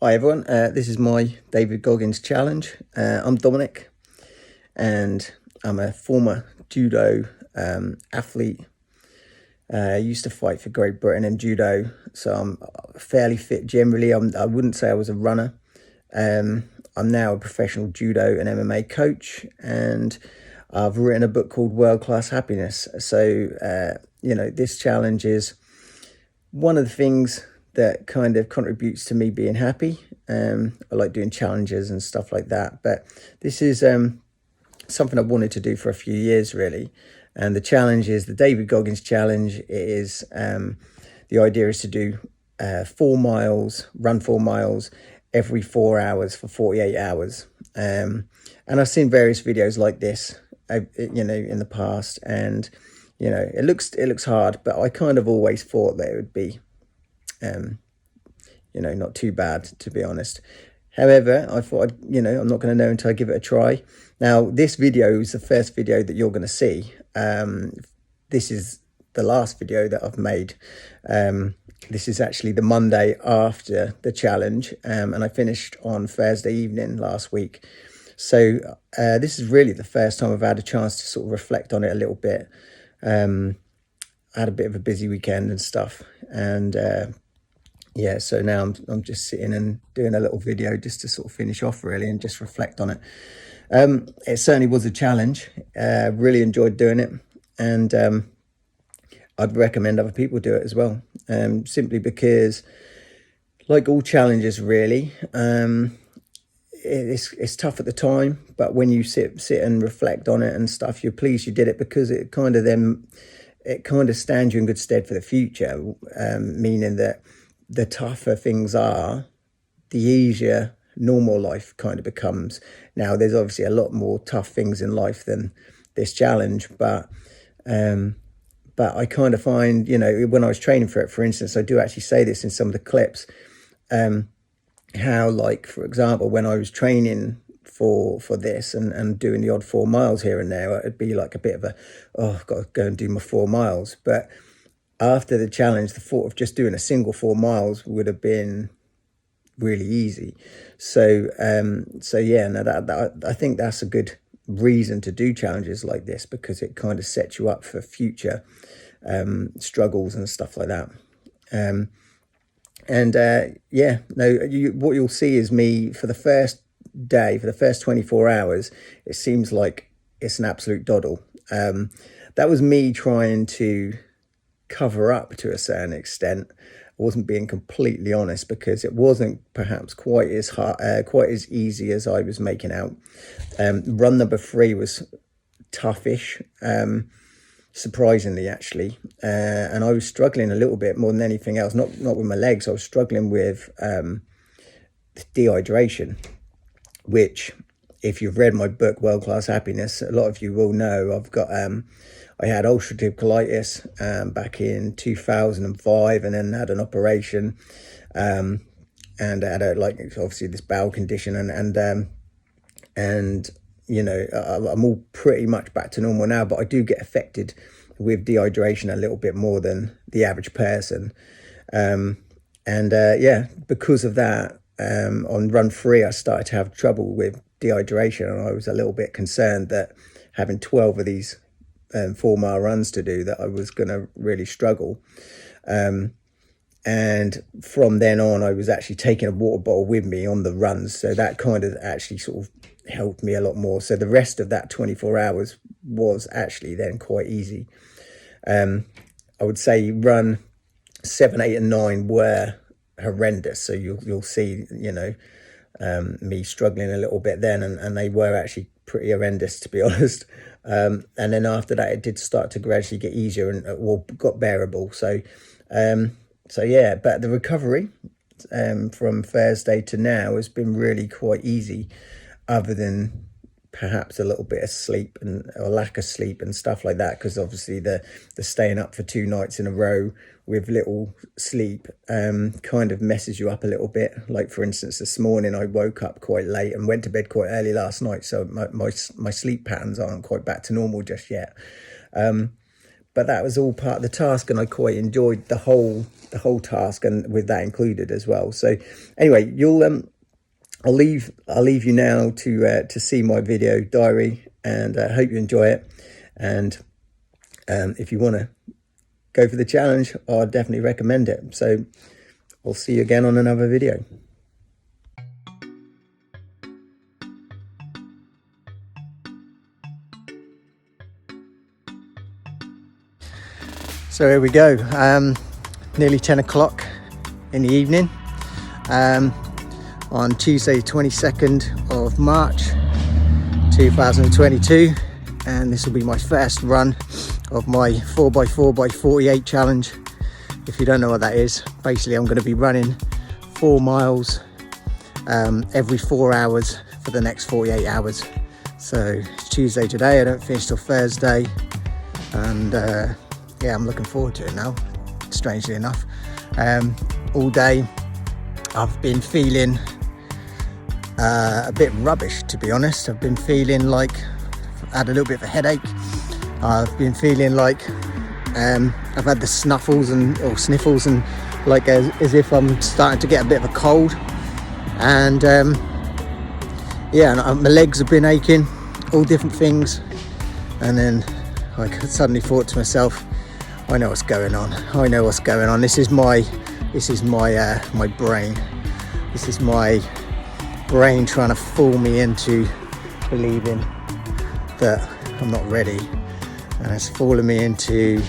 Hi everyone, this is my David Goggins challenge. I'm Dominic and I'm a former judo athlete. I used to fight for Great Britain in judo, so I'm fairly fit generally. I wouldn't say I was a runner. I'm now a professional judo and MMA coach, and I've written a book called World Class Happiness. So, this challenge is one of the things that kind of contributes to me being happy. I like doing challenges and stuff like that, but this is something I wanted to do for a few years really. And the challenge is the David Goggins challenge. It is the idea is to do 4 miles, run 4 miles every 4 hours for 48 hours. And I've seen various videos like this, in the past, and it looks hard, but I kind of always thought that it would be not too bad, to be honest. However, I thought, I'm not going to know until I give it a try. Now, this video is the first video that you're going to see. This is the last video that I've made. This is actually the Monday after the challenge, and I finished on Thursday evening last week. So this is really the first time I've had a chance to sort of reflect on it a little bit. I had a bit of a busy weekend and stuff, and so now I'm just sitting and doing a little video just to sort of finish off really and just reflect on it. It certainly was a challenge. Really enjoyed doing it, and I'd recommend other people do it as well, simply because, like all challenges really, it's tough at the time, but when you sit and reflect on it and stuff, you're pleased you did it, because it kind of stands you in good stead for the future, meaning that the tougher things are, the easier normal life kind of becomes. Now, there's obviously a lot more tough things in life than this challenge, but I kind of find, when I was training for it, for instance, I do actually say this in some of the clips, how, like, for example, when I was training for this and doing the odd 4 miles here and there, it'd be like a bit of I've got to go and do my 4 miles. But after the challenge, the thought of just doing a single 4 miles would have been really easy. So I think that's a good reason to do challenges like this, because it kind of sets you up for future struggles and stuff like that. What you'll see is me for the first day, for the first 24 hours, it seems like it's an absolute doddle. That was me trying to cover up to a certain extent. I wasn't being completely honest, because it wasn't perhaps quite as hard, quite as easy as I was making out. Run number 3 was toughish, surprisingly actually, and I was struggling a little bit more than anything else. Not with my legs. I was struggling with dehydration, which, if you've read my book World Class Happiness, a lot of you will know I've got I had ulcerative colitis back in 2005, and then had an operation, and I had obviously this bowel condition, and I'm all pretty much back to normal now, but I do get affected with dehydration a little bit more than the average person. Because of that, on run 3, I started to have trouble with dehydration, and I was a little bit concerned that having 12 of these 4-mile runs to do, that I was going to really struggle. And from then on, I was actually taking a water bottle with me on the runs, so that kind of actually sort of helped me a lot more. So the rest of that 24 hours was actually then quite easy. I would say run 7, 8 and 9 were horrendous, so you'll see me struggling a little bit then, and they were actually pretty horrendous, to be honest. And then after that, it did start to gradually get easier and got bearable. But the recovery from Thursday to now has been really quite easy, other than perhaps a little bit of sleep or lack of sleep and stuff like that, because obviously the staying up for 2 nights in a row with little sleep kind of messes you up a little bit. Like, for instance, this morning I woke up quite late and went to bed quite early last night, so my sleep patterns aren't quite back to normal just yet. but that was all part of the task, and I quite enjoyed the whole task, and with that included as well. So anyway, I'll leave you now to see my video diary, and I hope you enjoy it. And if you want to go for the challenge, I'd definitely recommend it. So I'll see you again on another video. So here we go, nearly 10 o'clock in the evening, on Tuesday 22nd of March 2022, and this will be my first run of my 4x4x48 challenge. If you don't know what that is, basically I'm going to be running 4 miles every 4 hours for the next 48 hours. So it's Tuesday today, I don't finish till Thursday, and yeah, I'm looking forward to it now, strangely enough. All day I've been feeling a bit rubbish, to be honest. I've been feeling like I've had a little bit of a headache. I've been feeling like I've had the sniffles and like as if I'm starting to get a bit of a cold. And yeah, and my legs have been aching, all different things. And then I suddenly thought to myself, I know what's going on. I know what's going on. This is my brain. This is my brain trying to fool me into believing that I'm not ready, and it's fooling me into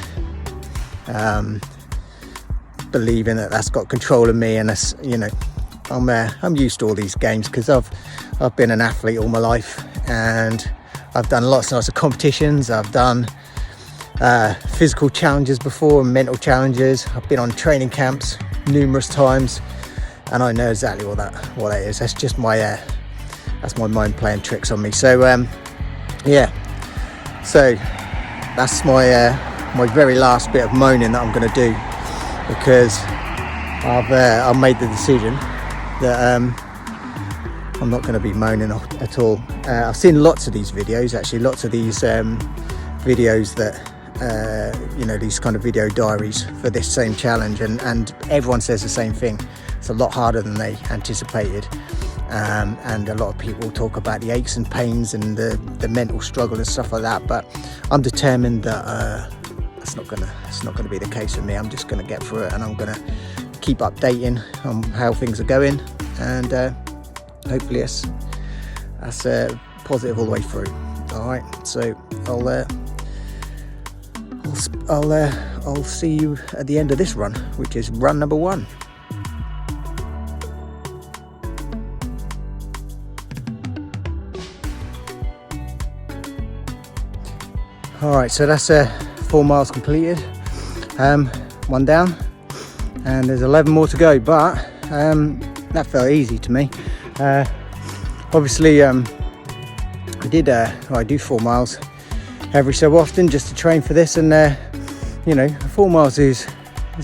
believing that that's got control of me. And that's, you know, I'm used to all these games because I've been an athlete all my life, and I've done lots and lots of competitions. I've done physical challenges before and mental challenges. I've been on training camps numerous times, and I know exactly what that is. That's just my mind playing tricks on me. So yeah, so that's my very last bit of moaning that I'm going to do, because I've made the decision that I'm not going to be moaning at all. I've seen lots of these videos, actually, lots of these videos that you know, these kind of video diaries for this same challenge, and everyone says the same thing. It's a lot harder than they anticipated, and a lot of people talk about the aches and pains and the mental struggle and stuff like that, but I'm determined that it's not gonna be the case for me. I'm just gonna get through it, and I'm gonna keep updating on how things are going, and hopefully that's positive all the way through. All right, so I'll see you at the end of this run, which is run number 1. All right, so that's 4 miles completed, 1 down, and there's 11 more to go, but that felt easy to me. Obviously, I do 4 miles every so often just to train for this, and you know, 4 miles it's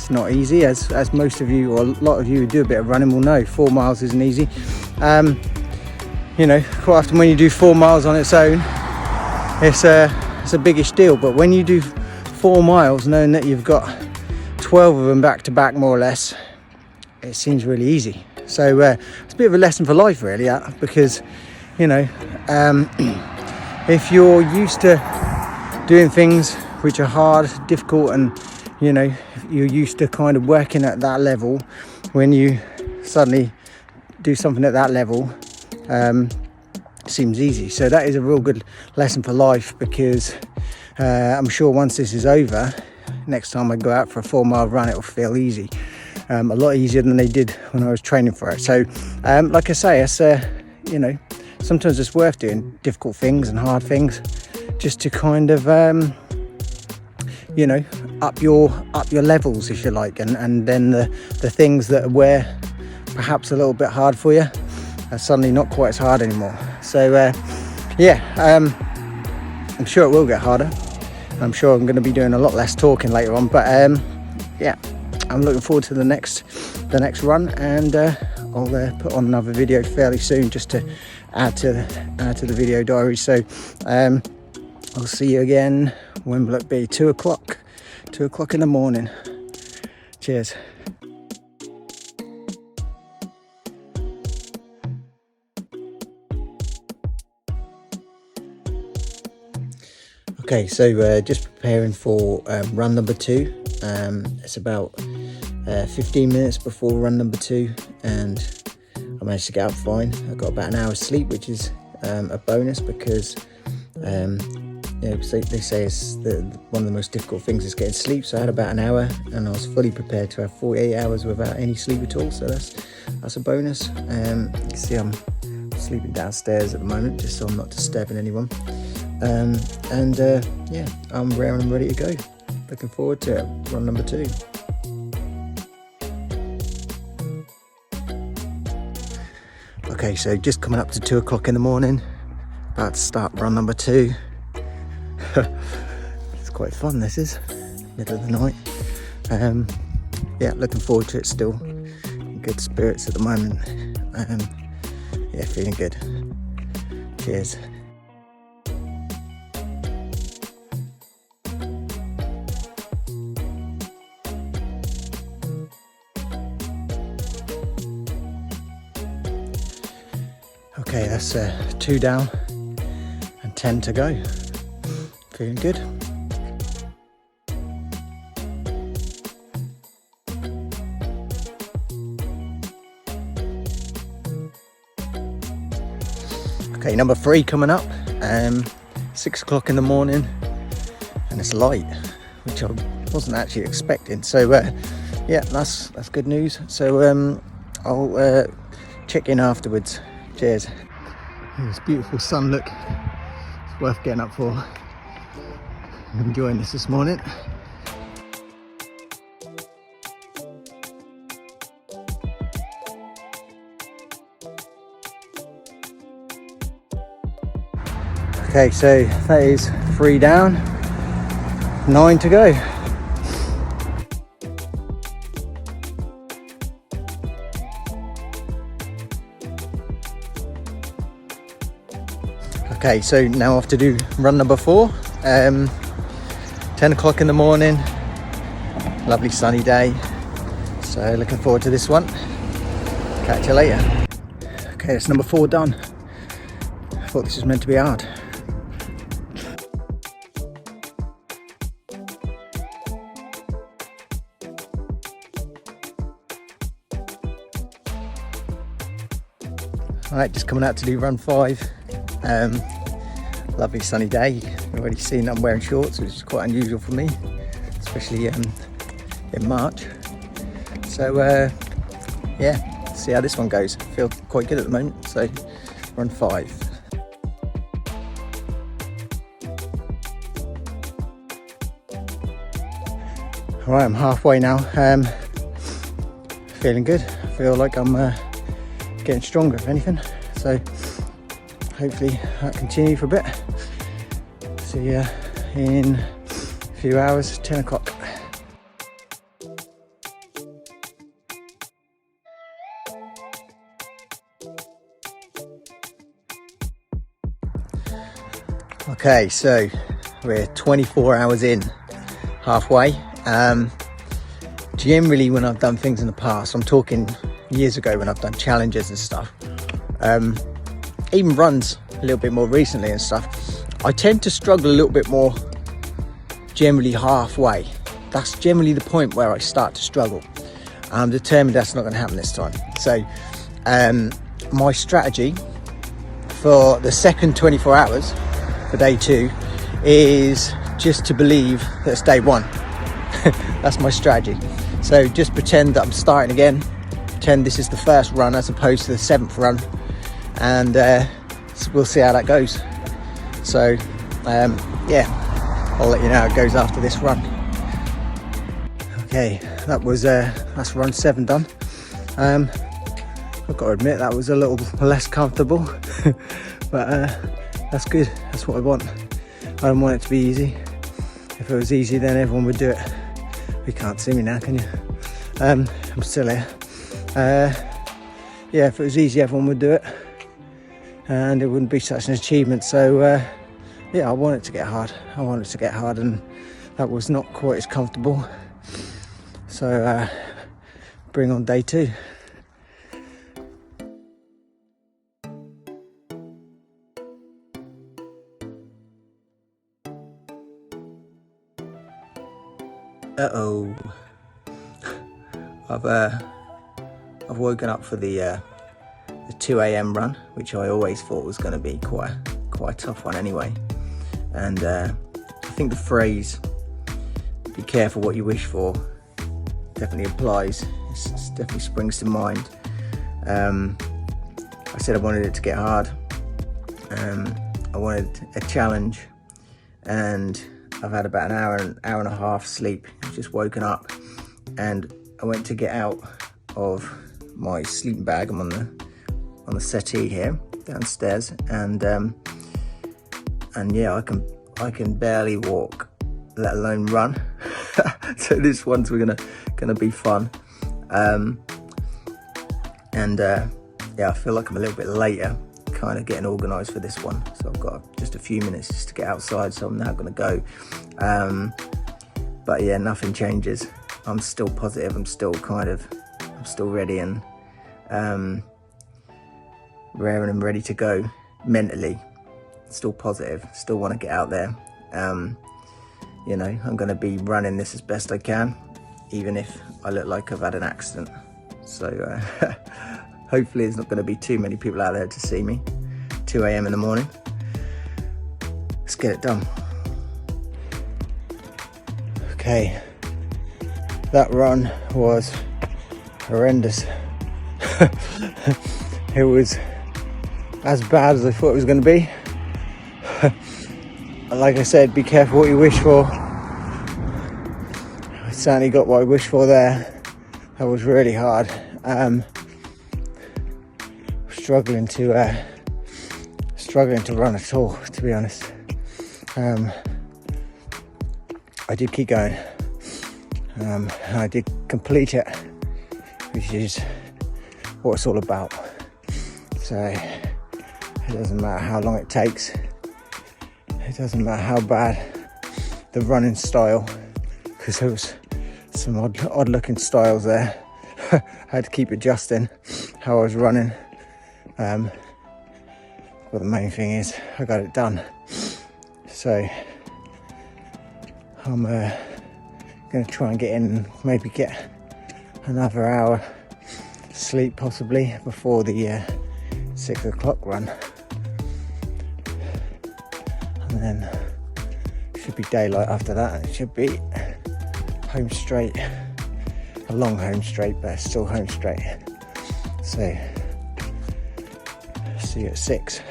not easy, as most of you, or a lot of you who do a bit of running will know. 4 miles isn't easy. You know, quite often when you do 4 miles on its own, it's a biggish deal, but when you do 4 miles knowing that you've got 12 of them back to back, more or less, it seems really easy. So it's a bit of a lesson for life, really, because, you know, if you're used to doing things which are hard, difficult, and, you know, you're used to kind of working at that level, when you suddenly do something at that level, it seems easy. So that is a real good lesson for life, because I'm sure once this is over, next time I go out for a 4 mile run, it'll feel easy, a lot easier than they did when I was training for it. So like I say, it's you know, sometimes it's worth doing difficult things and hard things just to kind of you know, up your levels, if you like, and then the things that were perhaps a little bit hard for you are suddenly not quite as hard anymore. So yeah, I'm sure it will get harder. I'm sure I'm going to be doing a lot less talking later on, but yeah, I'm looking forward to the next run, and I'll put on another video fairly soon just to add to the video diary. So I'll see you again. When will it be? 2 o'clock 2 o'clock in the morning. Cheers. Okay, so just preparing for run number 2. It's about 15 minutes before run number 2, and I managed to get up fine. I got about an hour's sleep, which is a bonus because they say it's one of the most difficult things is getting sleep. So I had about an hour, and I was fully prepared to have 48 hours without any sleep at all. So that's a bonus. You can see I'm sleeping downstairs at the moment, just so I'm not disturbing anyone. Yeah, I'm round and ready to go. Looking forward to it. Run number 2. Okay, so just coming up to 2 o'clock in the morning, about to start run number 2. It's quite fun, this is, middle of the night. Yeah, looking forward to it still. In good spirits at the moment. Yeah, feeling good. Cheers. Okay, that's 2 down and 10 to go. Feeling good. Okay, number 3 coming up. 6 o'clock in the morning, and it's light, which I wasn't actually expecting. So yeah, that's good news. So I'll check in afterwards. Cheers. This beautiful sun look. It's worth getting up for. I'm enjoying this morning. Okay, so that is 3 down, 9 to go. Okay, so now I have to do run number 4. 10 o'clock in the morning, lovely sunny day. So looking forward to this one. Catch you later. Okay, that's number 4 done. I thought this was meant to be hard. Alright, just coming out to do run 5. Lovely sunny day. You've already seen I'm wearing shorts, which is quite unusual for me, especially in March. So yeah, see how this one goes. I feel quite good at the moment. So run 5. Alright, I'm halfway now. Feeling good. I feel like I'm getting stronger, if anything. So hopefully that continue for a bit. See you in a few hours, 10 o'clock. Okay, so we're 24 hours in, halfway. Generally when I've done things in the past, I'm talking years ago when I've done challenges and stuff, even runs a little bit more recently and stuff, I tend to struggle a little bit more generally halfway. That's generally the point where I start to struggle. I'm determined that's not going to happen this time. So my strategy for the second 24 hours for day 2 is just to believe that it's day 1. That's my strategy. So just pretend that I'm starting again, pretend this is the first run as opposed to the 7th run, and we'll see how that goes. So yeah, I'll let you know how it goes after this run. Okay, that was that's run 7 done. I've got to admit that was a little less comfortable, but that's good. That's what I want. I don't want it to be easy. If it was easy, then everyone would do it. You can't see me now, can you? I'm still here. Yeah, if it was easy, everyone would do it, and it wouldn't be such an achievement. So yeah, I want it to get hard. I want it to get hard, and that was not quite as comfortable. So bring on day 2. Uh-oh. I've woken up for the 2 a.m. run, which I always thought was going to be quite a tough one anyway. And I think the phrase "be careful what you wish for" definitely applies. It definitely springs to mind. I said I wanted it to get hard. I wanted a challenge, and I've had about an hour and a half sleep. I've just woken up, and I went to get out of my sleeping bag. I'm on the settee here downstairs, and yeah, I can barely walk, let alone run. So this one's gonna be fun. Yeah, I feel like I'm a little bit later, kind of getting organised for this one. So I've got just a few minutes just to get outside. So I'm now gonna go. But yeah, nothing changes. I'm still positive. I'm still ready and raring and ready to go mentally. Still positive. Still want to get out there. You know, I'm going to be running this as best I can, even if I look like I've had an accident. So hopefully there's not going to be too many people out there to see me. 2 a.m. in the morning. Let's get it done. Okay, that run was horrendous. It was as bad as I thought it was going to be. Like I said, be careful what you wish for. I certainly got what I wished for there. That was really hard. Struggling to run at all, to be honest. I did keep going. I did complete it, which is what it's all about. So it doesn't matter how long it takes. It doesn't matter how bad the running style, because there was some odd looking styles there. I had to keep adjusting how I was running. But the main thing is I got it done. So I'm going to try and get in and maybe get another hour sleep possibly before the 6 o'clock run. And then it should be daylight after that. It should be home straight. A long home straight, but still home straight. So see you at 6.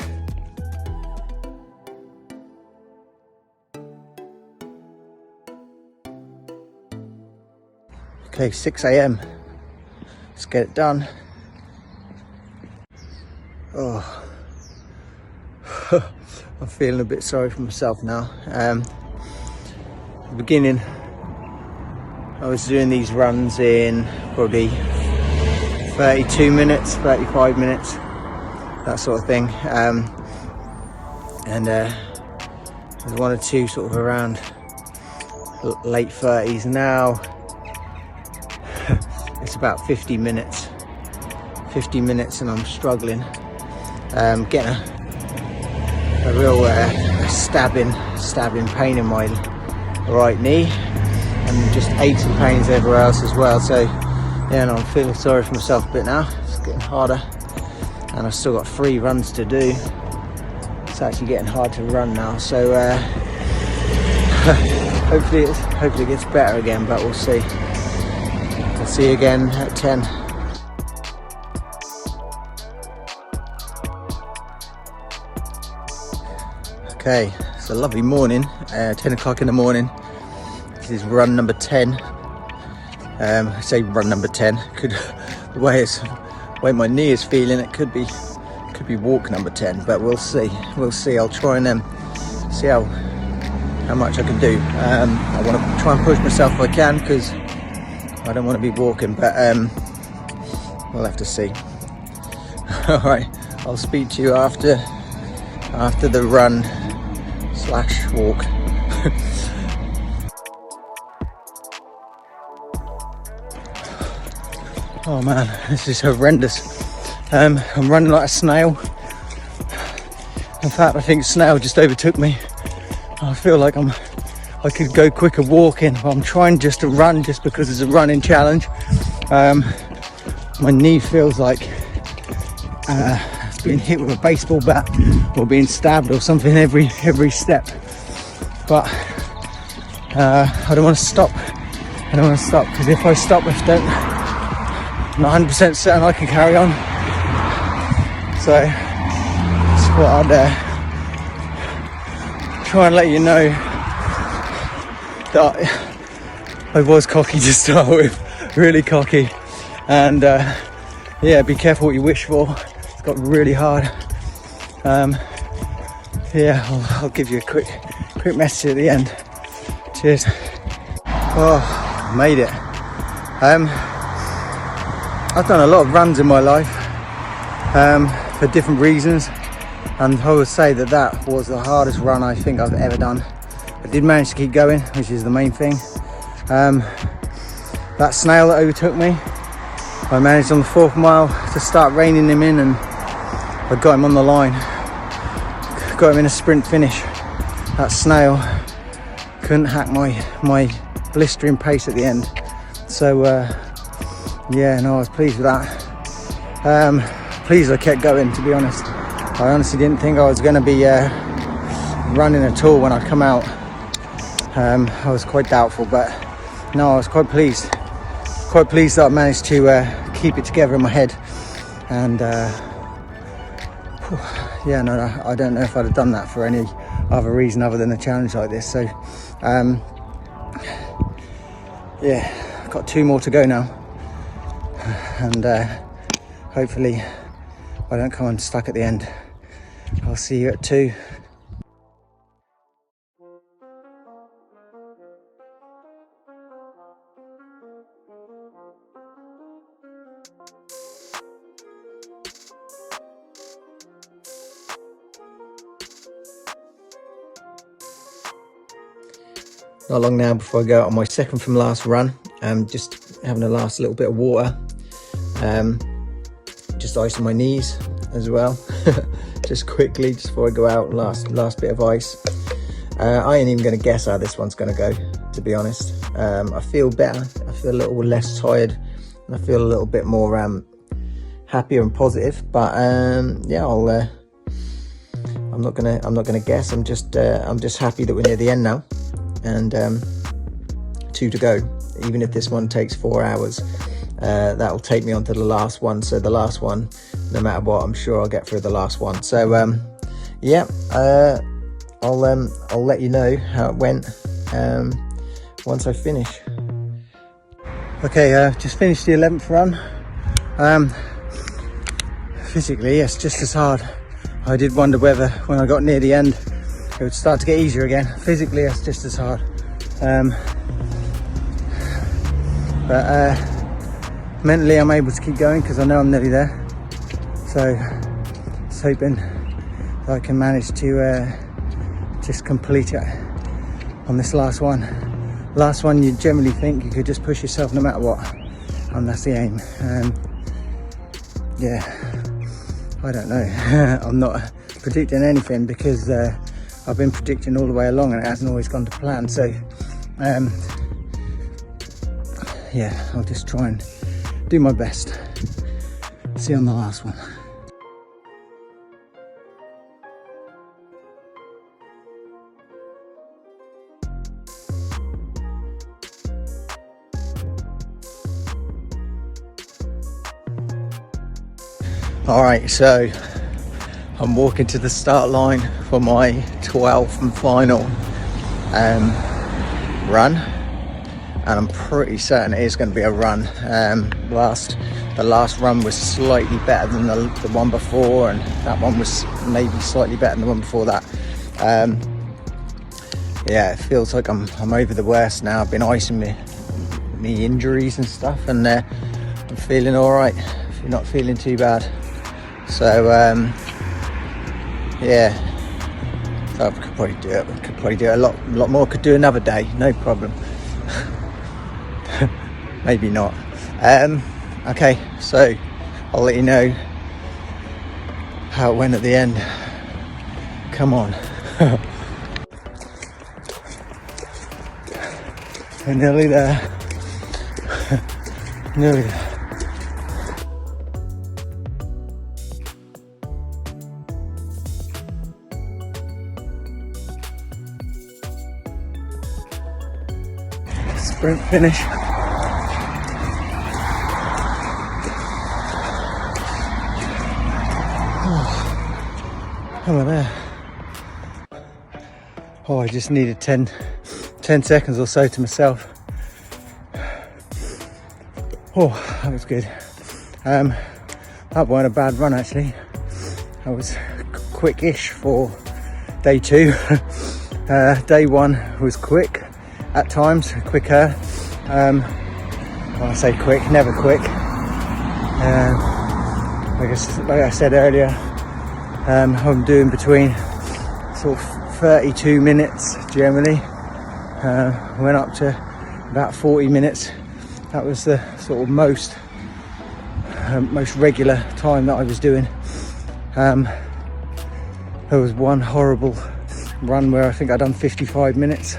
Okay, 6 a.m. Let's get it done. Oh, I'm feeling a bit sorry for myself now. At the beginning, I was doing these runs in probably 32 minutes, 35 minutes, that sort of thing. And there's one or two sort of around late 30s now. It's about 50 minutes and I'm struggling, getting a real stabbing pain in my right knee, and just aches and pains everywhere else as well. So yeah, no, I'm feeling sorry for myself a bit now. It's getting harder, and I've still got 3 runs to do. It's actually getting hard to run now, so hopefully it gets better again, but we'll see. I'll see you again at 10. Okay, it's a lovely morning, 10 o'clock in the morning. This is run number 10. I say run number 10. The way my knee is feeling, it could be walk number 10, but we'll see. I'll try and see how much I can do. I want to try and push myself if I can, because I don't want to be walking, but we'll have to see. All right, I'll speak to you after the run/walk. Oh man, this is horrendous. I'm running like a snail. In fact, I think snail just overtook me. I feel like I could go quicker walking, but I'm trying just to run just because it's a running challenge. My knee feels like it's being hit with a baseball bat or being stabbed or something every step. But I don't want to stop. I don't want to stop, because if I stop, I'm not 100% certain I can carry on. So that's what I'd try and let you know, that I was cocky to start with, really cocky. And yeah, be careful what you wish for. It's got really hard. Yeah, I'll give you a quick message at the end. Cheers. Oh, made it. I've done a lot of runs in my life for different reasons, and I would say that was the hardest run I think I've ever done. I did manage to keep going, which is the main thing. That snail that overtook me, I managed on the 4th mile to start reining him in, and I got him on the line. Got him in a sprint finish. That snail couldn't hack my blistering pace at the end. So yeah, no, I was pleased with that. Pleased I kept going, to be honest. I honestly didn't think I was going to be running at all when I come out. I was quite doubtful, but no, I was quite pleased. Quite pleased that I managed to keep it together in my head. And yeah, no, I don't know if I'd have done that for any other reason other than a challenge like this. So yeah, I've got 2 more to go now, and hopefully I don't come unstuck at the end. I'll see you at 2. Not long now before I go out on my second from last run. Just having a last little bit of water. Just ice on my knees as well. Just quickly, just before I go out, last bit of ice. I ain't even going to guess how this one's going to go, to be honest. I feel better. I feel a little less tired, and I feel a little bit more happier and positive. But yeah, I'm not gonna guess. I'm just happy that we're near the end now. And 2 to go. Even if this one takes 4 hours, that'll take me on to the last one. So the last one, no matter what, I'm sure I'll get through the last one. So yeah, I'll let you know how it went once I finish. Okay, just finished the 11th run. Physically, yes, just as hard. I did wonder whether when I got near the end it would start to get easier again. Physically, it's just as hard. But mentally, I'm able to keep going because I know I'm nearly there. So, just hoping that I can manage to just complete it on this last one. Last one, you generally think you could just push yourself no matter what, and that's the aim. Yeah, I don't know. I'm not predicting anything because I've been predicting all the way along and it hasn't always gone to plan. So yeah, I'll just try and do my best. See you on the last one. All right, so I'm walking to the start line for my 12th and final run, and I'm pretty certain it is going to be a run. The last run was slightly better than the one before, and that one was maybe slightly better than the one before that. Yeah, it feels like I'm over the worst now. I've been icing me injuries and stuff, and I'm feeling all right. Not feeling too bad. So yeah, so I could probably do it. Could probably do it a lot more. Could do another day, no problem. Maybe not. Okay, so I'll let you know how it went at the end. Come on. We're nearly there. Nearly there. Sprint finish. Oh, there. Oh, I just needed 10 seconds or so to myself. Oh, that was good. That wasn't a bad run actually. I was quick-ish for day 2. Day 1 was quick at times, quicker. When I say quick, never quick. Like I said earlier, I'm doing between sort of 32 minutes generally. Went up to about 40 minutes. That was the sort of most regular time that I was doing. There was one horrible run where I think I'd done 55 minutes.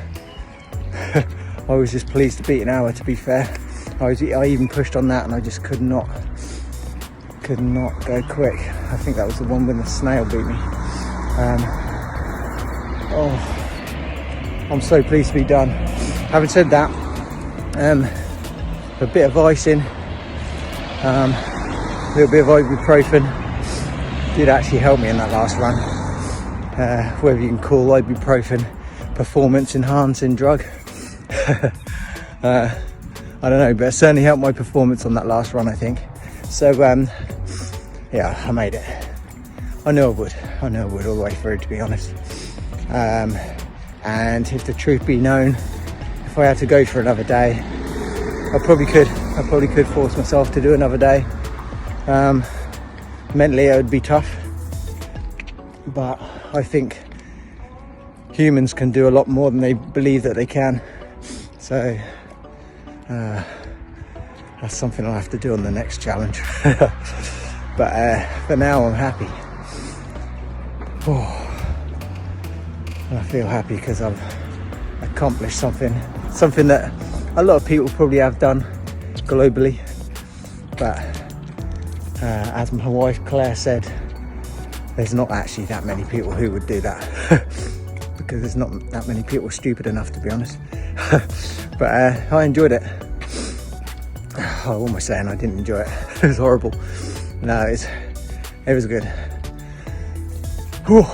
I was just pleased to beat an hour, to be fair. I even pushed on that and I just could not go quick. I think that was the one when the snail beat me. I'm so pleased to be done. Having said that, a bit of icing, a little bit of ibuprofen did actually help me in that last run. Whether you can call ibuprofen performance enhancing drug. I don't know, but it certainly helped my performance on that last run, I think. So yeah, I made it. I knew I would all the way through, to be honest. And if the truth be known, if I had to go for another day, I probably could force myself to do another day. Mentally it would be tough, but I think humans can do a lot more than they believe that they can. So that's something I'll have to do on the next challenge. But for now I'm happy. I feel happy because I've accomplished something that a lot of people probably have done globally, but as my wife Claire said, there's not actually that many people who would do that. Because there's not that many people stupid enough, to be honest. But I enjoyed it. I almost saying I didn't enjoy it. It was horrible. No, it was good. Whew.